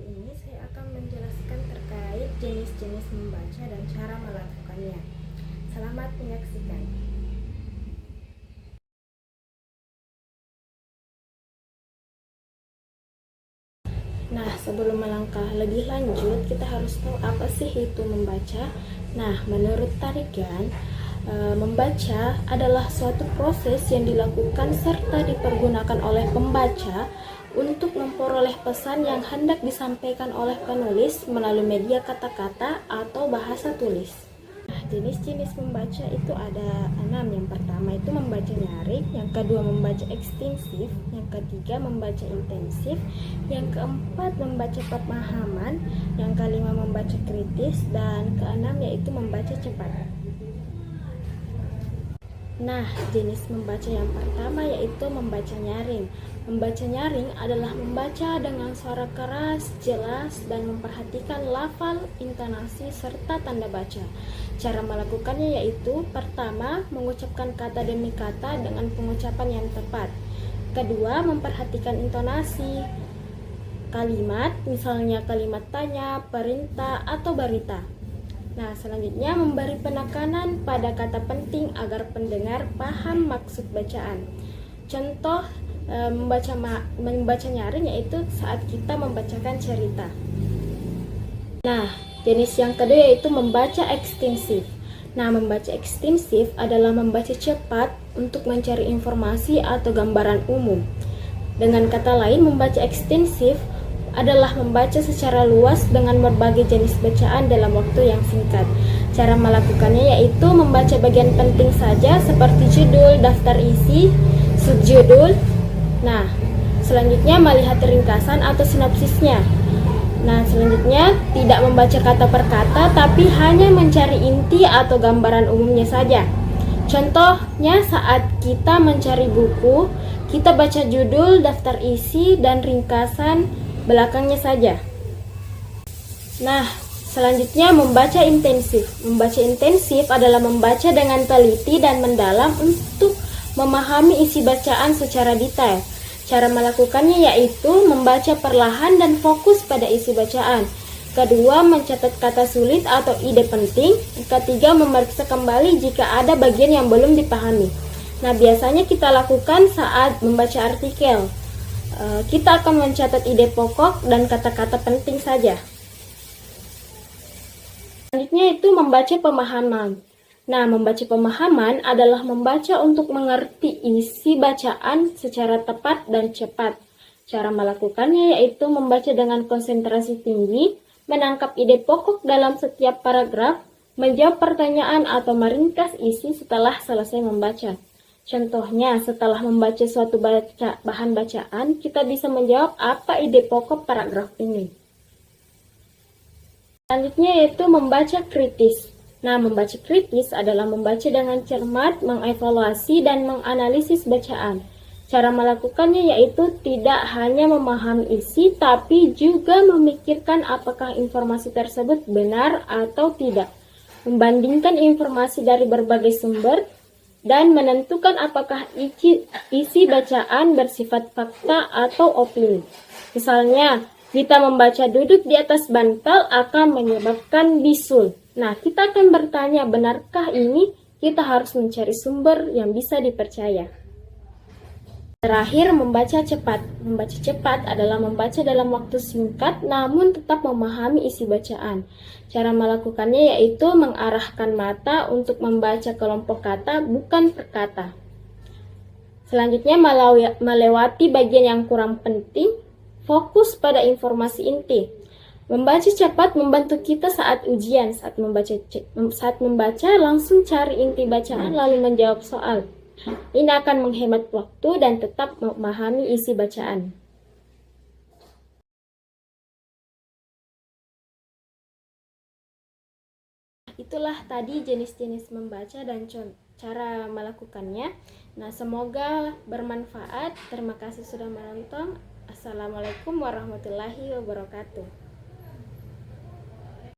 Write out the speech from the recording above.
ini saya akan menjelaskan terkait jenis-jenis membaca dan cara melakukannya. Selamat menyaksikan. Nah, sebelum melangkah lebih lanjut, kita harus tahu apa sih itu membaca. Nah, menurut Tarigan, membaca adalah suatu proses yang dilakukan serta dipergunakan oleh pembaca untuk memperoleh pesan yang hendak disampaikan oleh penulis melalui media kata-kata atau bahasa tulis. Jenis-jenis membaca itu ada 6. Yang pertama itu membaca nyaring, yang kedua membaca ekstensif, yang ketiga membaca intensif, yang keempat membaca pemahaman, yang kelima membaca kritis, dan keenam yaitu membaca cepat. Nah, jenis membaca yang pertama yaitu membaca nyaring. Membaca nyaring adalah membaca dengan suara keras, jelas, dan memperhatikan lafal, intonasi, serta tanda baca. Cara melakukannya yaitu pertama, mengucapkan kata demi kata dengan pengucapan yang tepat. Kedua, memperhatikan intonasi kalimat, misalnya kalimat tanya, perintah, atau berita. Nah, selanjutnya memberi penekanan pada kata penting agar pendengar paham maksud bacaan. Contoh membaca nyaring yaitu saat kita membacakan cerita. Nah, jenis yang kedua yaitu membaca ekstensif. Nah, membaca ekstensif adalah membaca cepat untuk mencari informasi atau gambaran umum. Dengan kata lain, membaca ekstensif adalah membaca secara luas dengan berbagai jenis bacaan dalam waktu yang singkat. Cara melakukannya yaitu membaca bagian penting saja seperti judul, daftar isi, subjudul. Nah, selanjutnya melihat ringkasan atau sinopsisnya. Nah, selanjutnya tidak membaca kata per kata tapi hanya mencari inti atau gambaran umumnya saja. Contohnya saat kita mencari buku, kita baca judul, daftar isi, dan ringkasan belakangnya saja. Nah, selanjutnya membaca intensif. Membaca intensif adalah membaca dengan teliti dan mendalam untuk memahami isi bacaan secara detail. Cara melakukannya yaitu membaca perlahan dan fokus pada isi bacaan. Kedua, mencatat kata sulit atau ide penting. Ketiga, memeriksa kembali jika ada bagian yang belum dipahami. Nah, biasanya kita lakukan saat membaca artikel. Kita akan mencatat ide pokok dan kata-kata penting saja. Selanjutnya itu membaca pemahaman. Nah, membaca pemahaman adalah membaca untuk mengerti isi bacaan secara tepat dan cepat. Cara melakukannya yaitu membaca dengan konsentrasi tinggi, menangkap ide pokok dalam setiap paragraf, menjawab pertanyaan atau meringkas isi setelah selesai membaca. Contohnya, setelah membaca suatu bahan bacaan, kita bisa menjawab apa ide pokok paragraf ini. Selanjutnya yaitu membaca kritis. Nah, membaca kritis adalah membaca dengan cermat, mengevaluasi, dan menganalisis bacaan. Cara melakukannya yaitu tidak hanya memahami isi, tapi juga memikirkan apakah informasi tersebut benar atau tidak. Membandingkan informasi dari berbagai sumber, dan menentukan apakah isi bacaan bersifat fakta atau opini. Misalnya, kita membaca duduk di atas bantal akan menyebabkan bisul. Nah, kita akan bertanya, benarkah ini? Kita harus mencari sumber yang bisa dipercaya. Terakhir, membaca cepat. Membaca cepat adalah membaca dalam waktu singkat namun tetap memahami isi bacaan. Cara melakukannya yaitu mengarahkan mata untuk membaca kelompok kata bukan per kata. Selanjutnya melewati bagian yang kurang penting, fokus pada informasi inti. Membaca cepat membantu kita saat ujian. Saat membaca langsung cari inti bacaan lalu menjawab soal. Ini akan menghemat waktu dan tetap memahami isi bacaan. Itulah tadi jenis-jenis membaca dan cara melakukannya. Nah, semoga bermanfaat. Terima kasih sudah menonton. Assalamualaikum warahmatullahi wabarakatuh.